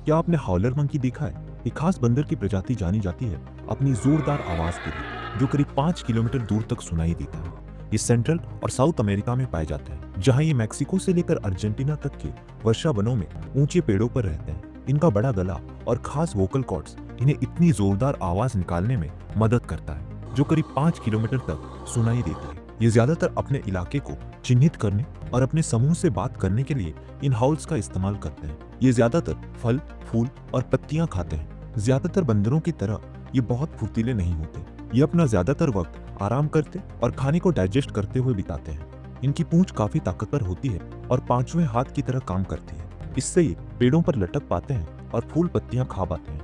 क्या आपने howler monkey देखा है? एक खास बंदर की प्रजाति जानी जाती है अपनी जोरदार आवाज के लिए, जो करीब 5 किलोमीटर दूर तक सुनाई देता है। ये सेंट्रल और साउथ अमेरिका में पाए जाते हैं, जहां ये मैक्सिको से लेकर अर्जेंटीना तक के वर्षा वनों में ऊंचे पेड़ों पर रहते हैं। इनका बड़ा गला और खास वोकल कॉर्ड्स इन्हें इतनी जोरदार आवाज निकालने में मदद करता है, जो करीब 5 किलोमीटर तक सुनाई देती है। ये ज्यादातर अपने इलाके को चिन्हित करने और अपने समूह से बात करने के लिए इन हाउल्स का इस्तेमाल करते हैं। ये ज्यादातर फल, फूल और पत्तियां खाते हैं। ज्यादातर बंदरों की तरह ये बहुत फुर्तीले नहीं होते। ये अपना ज्यादातर वक्त आराम करते और खाने को डाइजेस्ट करते हुए बिताते हैं। इनकी पूंछ काफी ताकतवर होती है और पांचवें हाथ की तरह काम करती है। इससे ये पेड़ों पर लटक पाते हैं और फूल पत्तियां खा पाते हैं।